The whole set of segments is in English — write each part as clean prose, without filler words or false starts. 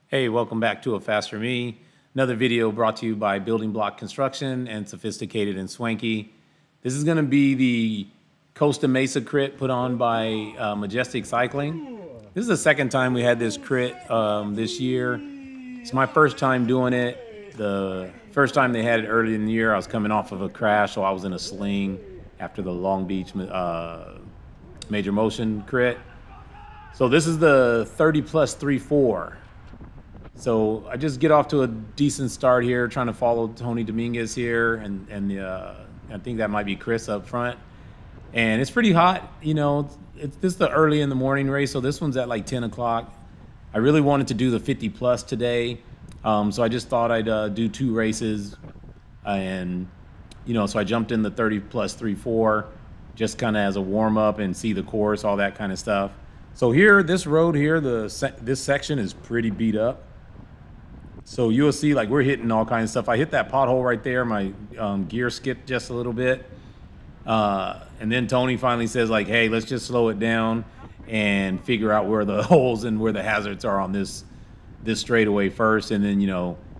Hey, welcome back to A Faster Me. Another video brought to you by Building Block Construction and Sophisticated and Swanky. This is going to be the Costa Mesa crit put on by Majestic Cycling. This is the second time we had this crit this year. It's my first time doing it. The first time they had it early in the year, I was coming off of a crash, so I was in a sling after the Long Beach Major Motion crit. So this is the 30 plus 3-4. So I just get off to a decent start here, trying to follow Tony Dominguez here, and I think that might be Chris up front. And it's pretty hot, you know. This is the early in the morning race, so this one's at like 10 o'clock. I really wanted to do the 50 plus today, so I just thought I'd do two races, and so I jumped in the 30 plus 3-4, just kind of as a warm up and see the course, all that kind of stuff. So here, this road here, this section is pretty beat up. So you'll see, like, we're hitting all kinds of stuff. I hit that pothole right there. My gear skipped just a little bit. And then Tony finally says, like, hey, let's just slow it down and figure out where the holes and where the hazards are on this straightaway first, and then,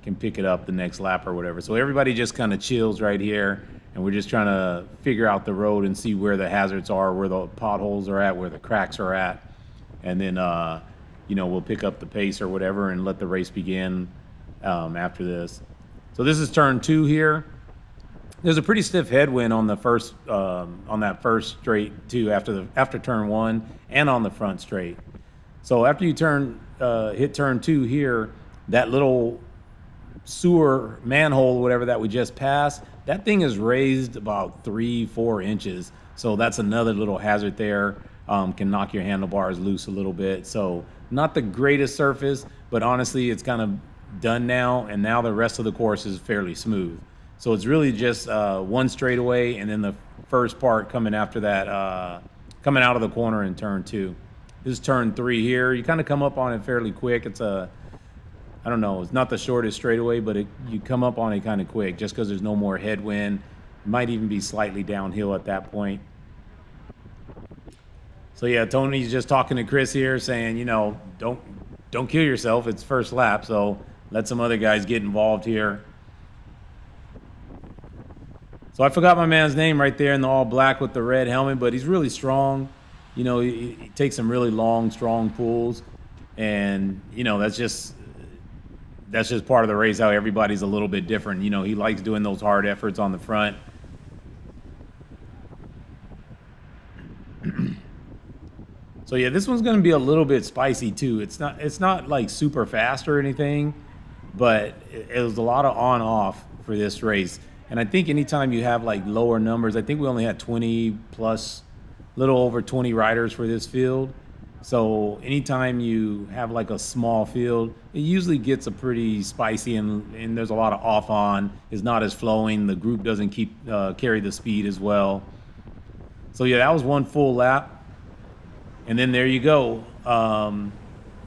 can pick it up the next lap or whatever. So everybody just kind of chills right here, and we're just trying to figure out the road and see where the hazards are, where the potholes are at, where the cracks are at. And then, we'll pick up the pace or whatever and let the race begin after this. So this is turn 2 here. There's a pretty stiff headwind on the first on that first straight too, after turn 1 and on the front straight. So after you hit turn 2 here, that little sewer manhole, whatever that we just passed, that thing is raised about 3-4 inches. So that's another little hazard there. Can knock your handlebars loose a little bit. So not the greatest surface, but honestly, it's kind of done now, and now the rest of the course is fairly smooth. So it's really just one straightaway, and then the first part coming after that, coming out of the corner in turn 2. This is turn 3 here. You kind of come up on it fairly quick. It's I don't know, it's not the shortest straightaway, but you come up on it kind of quick just because there's no more headwind. It might even be slightly downhill at that point. So yeah, Tony's just talking to Chris here, saying, don't kill yourself. It's first lap, so let some other guys get involved here. So I forgot my man's name right there in the all black with the red helmet, but he's really strong. He takes some really long, strong pulls, and that's just part of the race. How everybody's a little bit different. He likes doing those hard efforts on the front. So yeah, this one's going to be a little bit spicy too. It's not like super fast or anything, but it was a lot of on-off for this race. And I think anytime you have like lower numbers, I think we only had 20 plus, little over 20 riders for this field. So anytime you have like a small field, it usually gets a pretty spicy, and there's a lot of off-on. It's not as flowing. The group doesn't carry the speed as well. So yeah, that was one full lap. And then there you go.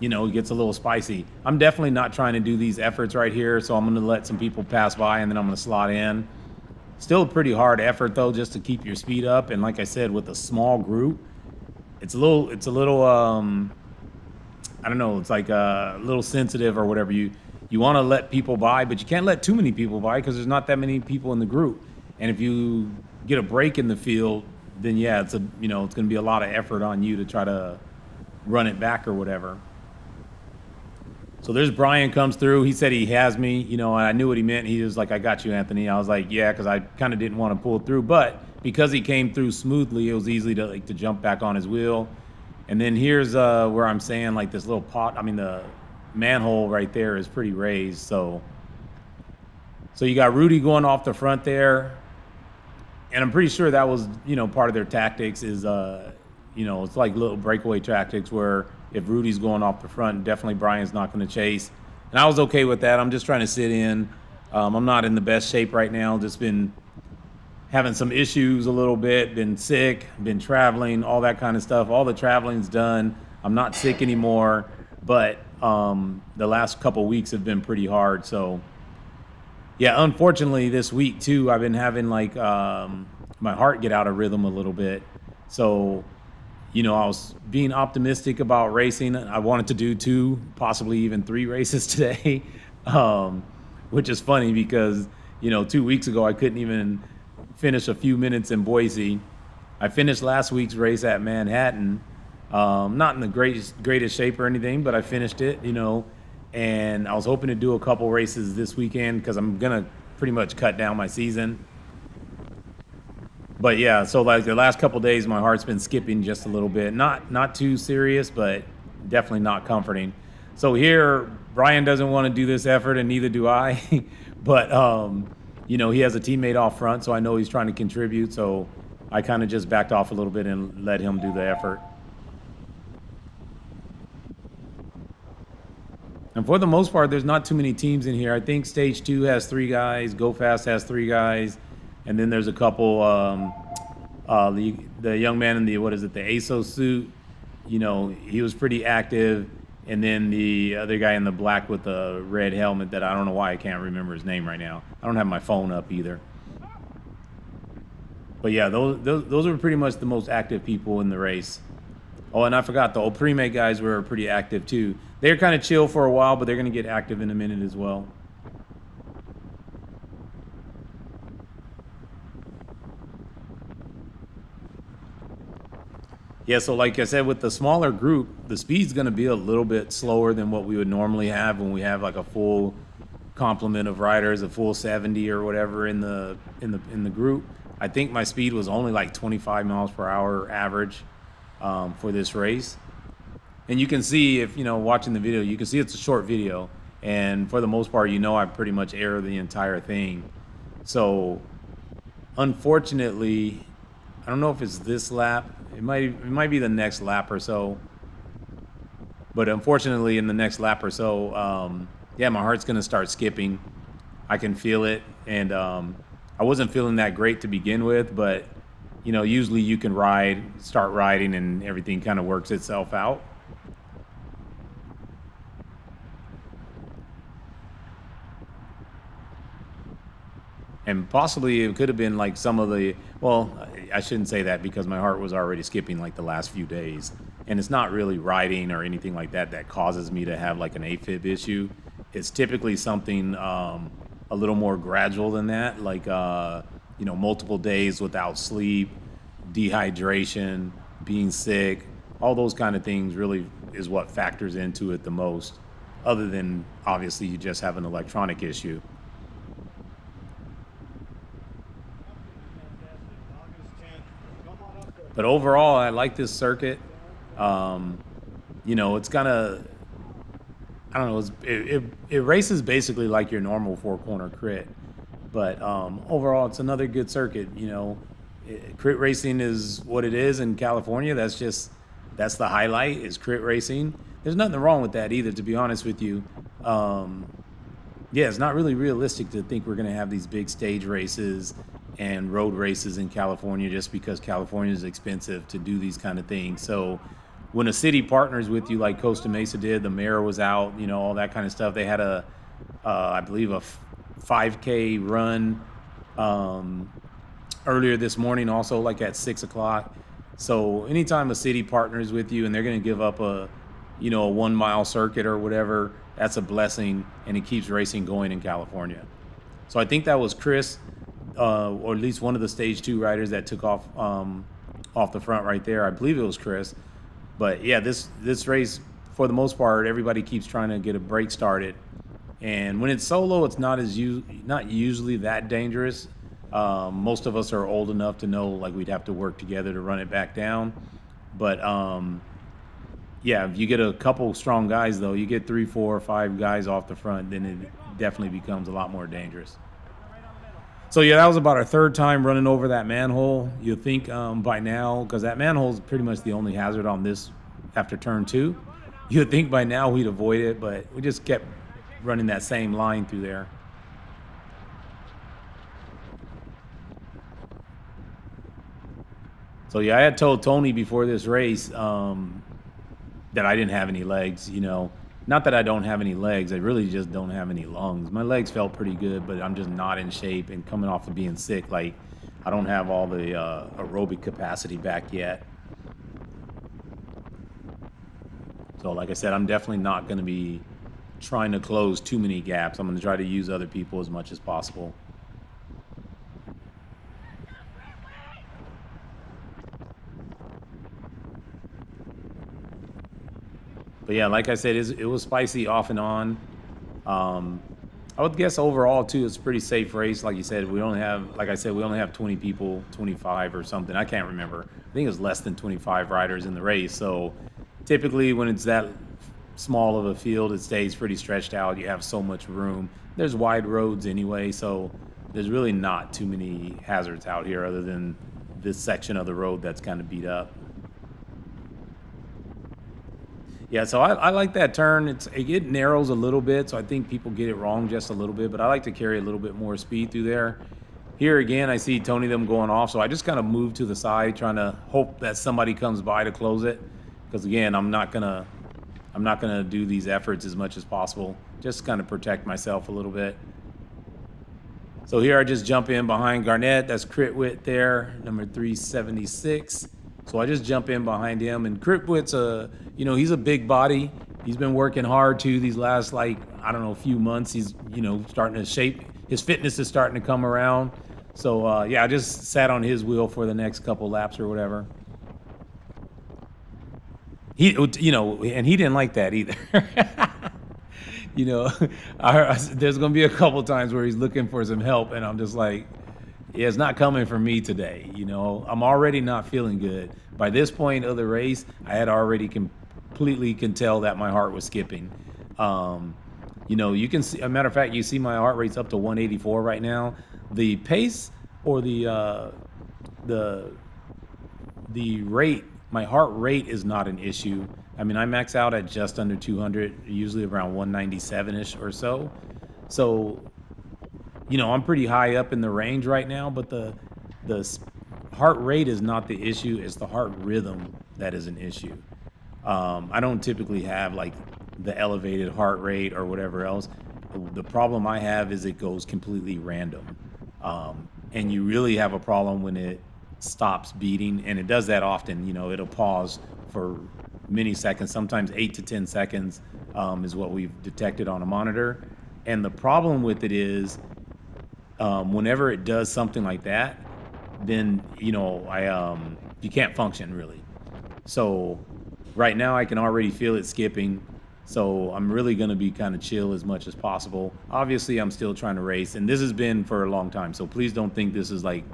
It gets a little spicy. I'm definitely not trying to do these efforts right here, so I'm going to let some people pass by, and then I'm going to slot in. Still a pretty hard effort, though, just to keep your speed up. And like I said, with a small group, it's a little I don't know, it's like a little sensitive or whatever. You want to let people by, but you can't let too many people by because there's not that many people in the group. And if you get a break in the field, then yeah, it's going to be a lot of effort on you to try to run it back or whatever. So there's Brian comes through. He said he has me, and I knew what he meant. He was like, I got you, Anthony. I was like, yeah, because I kind of didn't want to pull through, but because he came through smoothly, it was easy to jump back on his wheel. And then here's where I'm saying, like, this little the manhole right there is pretty raised. So you got Rudy going off the front there. And I'm pretty sure that was, part of their tactics is, it's like little breakaway tactics where if Rudy's going off the front, definitely Brian's not going to chase. And I was okay with that. I'm just trying to sit in. I'm not in the best shape right now. Just been having some issues a little bit, been sick, been traveling, all that kind of stuff. All the traveling's done. I'm not sick anymore, but the last couple weeks have been pretty hard. So yeah, unfortunately this week too, I've been having like my heart get out of rhythm a little bit. So you know, I was being optimistic about racing. I wanted to do 2, possibly even 3 races today, which is funny because, you know, 2 weeks ago I couldn't even finish a few minutes in Boise. I finished last week's race at Manhattan, not in the greatest shape or anything, but I finished it, you know, and I was hoping to do a couple races this weekend because I'm gonna pretty much cut down my season. But yeah, so like the last couple days, my heart's been skipping just a little bit. Not too serious, but definitely not comforting. So here, Brian doesn't want to do this effort, and neither do I. But you know, he has a teammate off front, so I know he's trying to contribute. So I kind of just backed off a little bit and let him do the effort. And for the most part, there's not too many teams in here. I think Stage 2 has 3 guys, Go Fast has 3 guys. And then there's a couple, the young man in the, what is it, the ASO suit, you know, he was pretty active. And then the other guy in the black with the red helmet that I don't know why I can't remember his name right now. I don't have my phone up either. But yeah, those are pretty much the most active people in the race. Oh, and I forgot, the Prix guys were pretty active too. They're kind of chill for a while, but they're going to get active in a minute as well. Yeah, so like I said, with the smaller group, the speed's going to be a little bit slower than what we would normally have when we have like a full complement of riders, a full 70 or whatever in the group. I think my speed was only like 25 miles per hour average for this race. And you can see, if you know, watching the video, you can see it's a short video, and for the most part, you know, I pretty much air the entire thing. So unfortunately, I don't know if it's this lap. It might be the next lap or so. But unfortunately, in the next lap or so, yeah, my heart's gonna start skipping. I can feel it, and I wasn't feeling that great to begin with, but you know, usually you can start riding, and everything kind of works itself out. And possibly it could have been like some of the, well, I shouldn't say that because my heart was already skipping like the last few days. And it's not really riding or anything like that that causes me to have like an A-Fib issue. It's typically something a little more gradual than that, like, you know, multiple days without sleep, dehydration, being sick, all those kind of things really is what factors into it the most, other than obviously you just have an electronic issue. But overall, I like this circuit. You know, it's kind of, I don't know, it races basically like your normal 4-corner crit. But overall, it's another good circuit. You know, crit racing is what it is in California. That's the highlight, is crit racing. There's nothing wrong with that either, to be honest with you. Yeah, it's not really realistic to think we're going to have these big stage races and road races in California just because California is expensive to do these kind of things. So when a city partners with you like Costa Mesa did, the mayor was out, you know, all that kind of stuff. They had I believe a 5K run earlier this morning, also like at 6 o'clock. So anytime a city partners with you and they're going to give up a 1 mile circuit or whatever, that's a blessing, and it keeps racing going in California. So I think that was Chris, or at least one of the stage 2 riders that took off the front right there. I believe it was Chris. But yeah, this race, for the most part, everybody keeps trying to get a break started. And when it's solo, it's not usually that dangerous. Most of us are old enough to know like we'd have to work together to run it back down. But yeah, if you get a couple strong guys, though, you get 3, 4, 5 guys off the front, then it definitely becomes a lot more dangerous. So yeah, that was about our 3rd time running over that manhole. You'd think by now, because that manhole is pretty much the only hazard on this after turn 2, you'd think by now we'd avoid it, but we just kept running that same line through there. So yeah, I had told Tony before this race that I didn't have any legs, you know. Not that I don't have any legs, I really just don't have any lungs. My legs felt pretty good, but I'm just not in shape, and coming off of being sick, like I don't have all the aerobic capacity back yet. So like I said, I'm definitely not going to be trying to close too many gaps. I'm going to try to use other people as much as possible. But yeah, like I said, it was spicy off and on. I would guess overall too, it's a pretty safe race. Like you said, we only have, like I said, we only have 20 people, 25 or something. I can't remember. I think it was less than 25 riders in the race. So typically when it's that small of a field, it stays pretty stretched out. You have so much room. There's wide roads anyway, so there's really not too many hazards out here other than this section of the road that's kind of beat up. Yeah, so I like that turn. It narrows a little bit, so I think people get it wrong just a little bit, but I like to carry a little bit more speed through there. Here again, I see Tony them going off, so I just kind of move to the side, trying to hope that somebody comes by to close it. Because again, I'm not gonna do these efforts as much as possible. Just kind of protect myself a little bit. So here I just jump in behind Garnett. That's Critwit there, number 376. So I just jump in behind him, and Critwit's he's a big body. He's been working hard too these last, like, I don't know, few months. He's, starting to shape. His fitness is starting to come around. So yeah, I just sat on his wheel for the next couple laps or whatever. And he didn't like that either. There's gonna be a couple times where he's looking for some help, and I'm just like, yeah, it's not coming from me today. I'm already not feeling good. By this point of the race, I had already completely can tell that my heart was skipping. You can see, a matter of fact, you see my heart rate's up to 184 right now. The pace or the rate, my heart rate is not an issue. I mean, I max out at just under 200, usually around 197-ish or so. So, I'm pretty high up in the range right now, but the heart rate is not the issue. It's the heart rhythm that is an issue. I don't typically have like the elevated heart rate or whatever else. The problem I have is it goes completely random. And you really have a problem when it stops beating, and it does that often. It'll pause for many seconds, sometimes 8 to 10 seconds is what we've detected on a monitor. And the problem with it is whenever it does something like that, then you can't function really. So right now I can already feel it skipping, so I'm really going to be kind of chill as much as possible. Obviously I'm still trying to race, and this has been for a long time, so please don't think this is like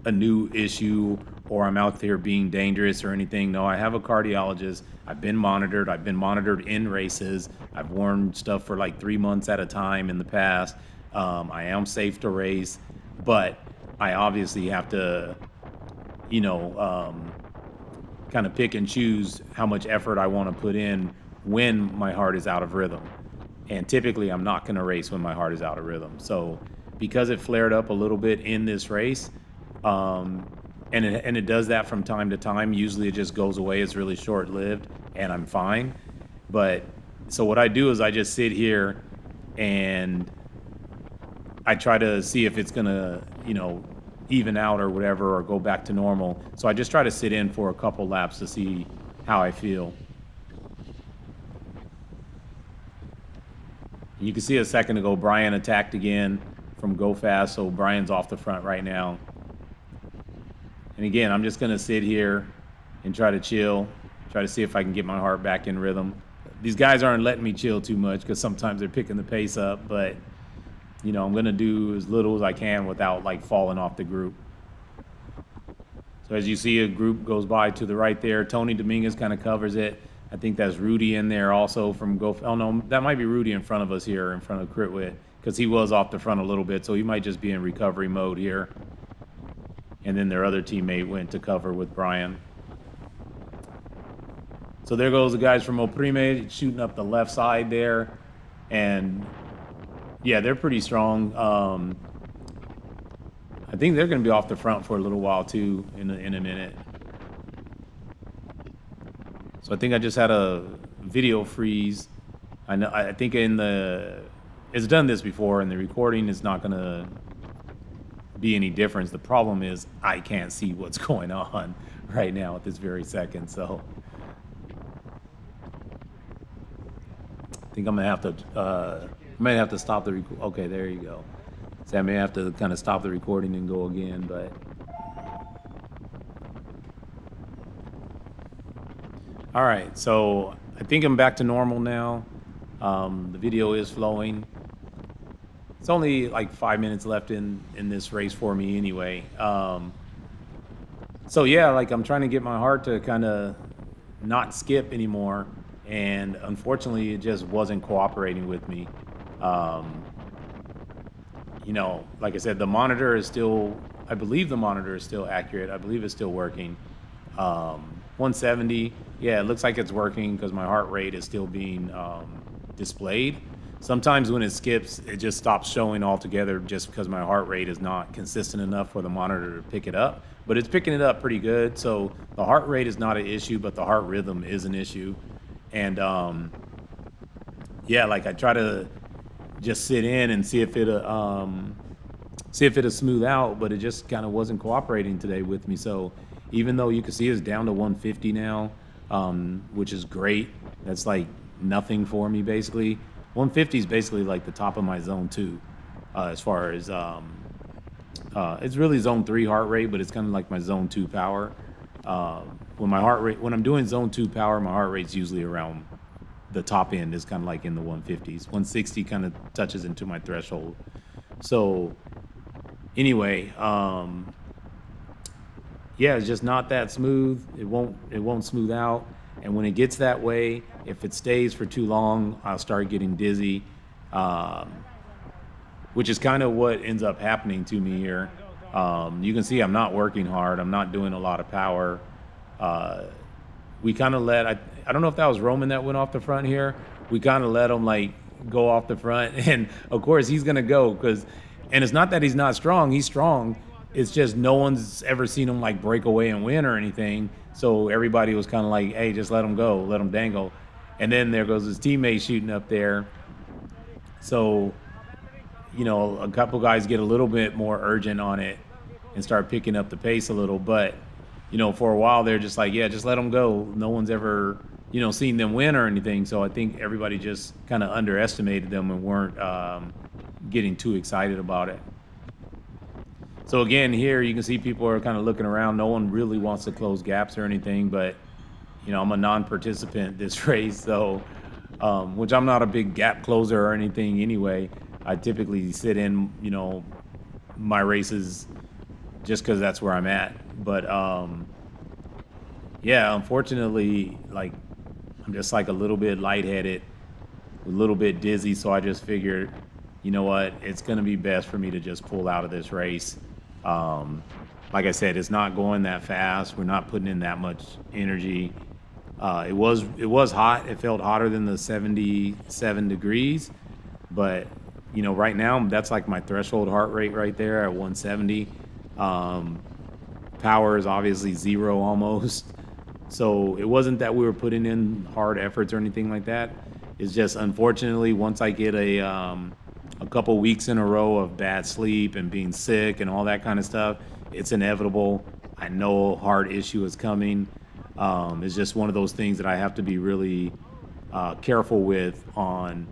a new issue or I'm out there being dangerous or anything. No, I have a cardiologist. I've been monitored in races. I've worn stuff for like 3 months at a time in the past. I am safe to race, but I obviously have to, kind of pick and choose how much effort I want to put in when my heart is out of rhythm. And typically I'm not going to race when my heart is out of rhythm. So because it flared up a little bit in this race, and it does that from time to time, usually it just goes away. It's really short-lived and I'm fine. But so what I do is I just sit here and I try to see if it's gonna, even out or whatever, or go back to normal. So I just try to sit in for a couple laps to see how I feel. You can see a second ago, Brian attacked again from Go Fast, so Brian's off the front right now. And again, I'm just gonna sit here and try to chill, try to see if I can get my heart back in rhythm. These guys aren't letting me chill too much because sometimes they're picking the pace up, but I'm going to do as little as I can without like falling off the group. So as you see, a group goes by to the right there. Tony Dominguez kind of covers it. I think that's Rudy in there also from Go. Oh no, that might be Rudy in front of us here, in front of Critwit, because he was off the front a little bit, so he might just be in recovery mode here. And then their other teammate went to cover with Brian. So there goes the guys from Oprime shooting up the left side there. And yeah, they're pretty strong. I think they're going to be off the front for a little while too, in a minute. So I think I just had a video freeze. I think it's done this before, and the recording is not going to be any difference. The problem is I can't see what's going on right now at this very second. So think I'm gonna have to, I may have to stop the okay, there you go. So I may have to kind of stop the recording and go again, but. All right, so I think I'm back to normal now. The video is flowing. It's only like 5 minutes left in this race for me anyway. So yeah, like I'm trying to get my heart to kind of not skip anymore. And unfortunately, it just wasn't cooperating with me. You know, like I said, the monitor is still, I believe the monitor is still accurate. I believe it's still working. 170, yeah, it looks like it's working because my heart rate is still being displayed. Sometimes when it skips, it just stops showing altogether just because my heart rate is not consistent enough for the monitor to pick it up. But it's picking it up pretty good. So the heart rate is not an issue, but the heart rhythm is an issue. And yeah, like I try to just sit in and see if it'll smooth out, but it just kind of wasn't cooperating today with me. So even though you can see it's down to 150 now, which is great. That's like nothing for me basically. 150 is basically like the top of my zone 2 as far as it's really zone 3 heart rate, but it's kind of like my zone 2 power. When I'm doing zone 2 power, my heart rate's usually around the top end is kind of like in the 150s. 160 kind of touches into my threshold. So anyway, yeah, it's just not that smooth. It won't smooth out. And when it gets that way, if it stays for too long, I'll start getting dizzy, which is kind of what ends up happening to me here. You can see I'm not working hard. I'm not doing a lot of power. We kind of let, I don't know if that was Roman that went off the front here. We kind of let him like go off the front. And of course he's going to go and it's not that he's not strong. He's strong. It's just no one's ever seen him like break away and win or anything. So everybody was kind of like, hey, just let him go, let him dangle. And then there goes his teammate shooting up there. So, you know, a couple guys get a little bit more urgent on it and start picking up the pace a little. But, you know, for a while they're just like, yeah, just let them go. No one's ever, you know, seen them win or anything. So I think everybody just kind of underestimated them and weren't getting too excited about it. So again, here you can see people are kind of looking around. No one really wants to close gaps or anything, but you know, I'm a non-participant this race, so which I'm not a big gap closer or anything anyway. I typically sit in, you know, my races just because that's where I'm at. But yeah, unfortunately, like I'm just like a little bit lightheaded, a little bit dizzy. So I just figured, you know what, it's gonna be best for me to just pull out of this race. Like I said, it's not going that fast. We're not putting in that much energy. It was hot. It felt hotter than the 77 degrees, but you know, right now that's like my threshold heart rate right there at 170. Power is obviously 0 almost. So it wasn't that we were putting in hard efforts or anything like that. It's just unfortunately once I get a couple weeks in a row of bad sleep and being sick and all that kind of stuff, it's inevitable. I know a heart issue is coming. It's just one of those things that I have to be really careful with on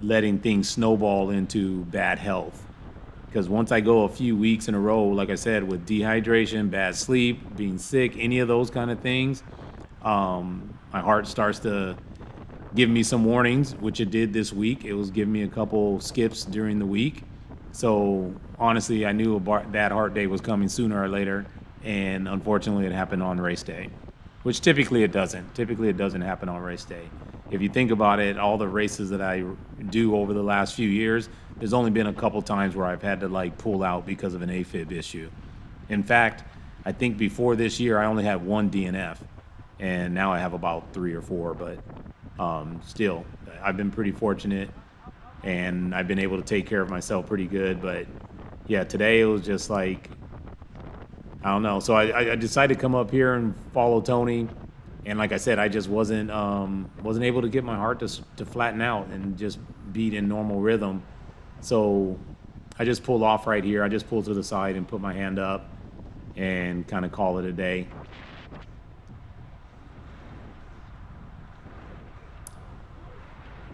letting things snowball into bad health. Because once I go a few weeks in a row, like I said, with dehydration, bad sleep, being sick, any of those kind of things, my heart starts to give me some warnings, which it did this week. It was giving me a couple skips during the week. So honestly, I knew a bad heart day was coming sooner or later. And unfortunately, it happened on race day, which typically it doesn't. Typically, it doesn't happen on race day. If you think about it, all the races that I do over the last few years, there's only been a couple times where I've had to like pull out because of an A-Fib issue. In fact, I think before this year, I only had 1 DNF, and now I have about 3 or 4, but still, I've been pretty fortunate and I've been able to take care of myself pretty good. But yeah, today it was just like, I don't know. So I decided to come up here and follow Tony. And like I said, I just wasn't able to get my heart to flatten out and just beat in normal rhythm. So I just pulled off right here. I just pulled to the side and put my hand up and kind of call it a day.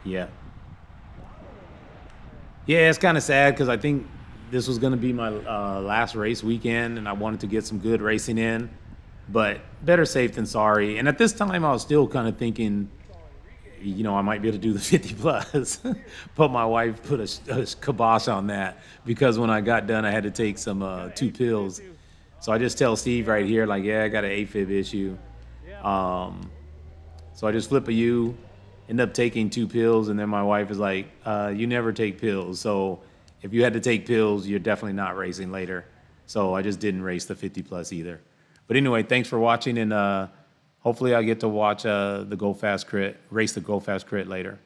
Yeah. Yeah, it's kind of sad because I think this was going to be my last race weekend, and I wanted to get some good racing in. But better safe than sorry. And at this time, I was still kind of thinking, I might be able to do the 50 plus. But my wife put a kibosh on that because when I got done, I had to take some 2 pills. So I just tell Steve right here, like, yeah, I got an A-Fib issue. Um, so I just flip a U, end up taking 2 pills, and then my wife is like, you never take pills. So if you had to take pills, you're definitely not racing later. So I just didn't race the 50 plus either. But anyway, thanks for watching, and hopefully I get to watch the Go Fast Crit, race the Go Fast Crit later.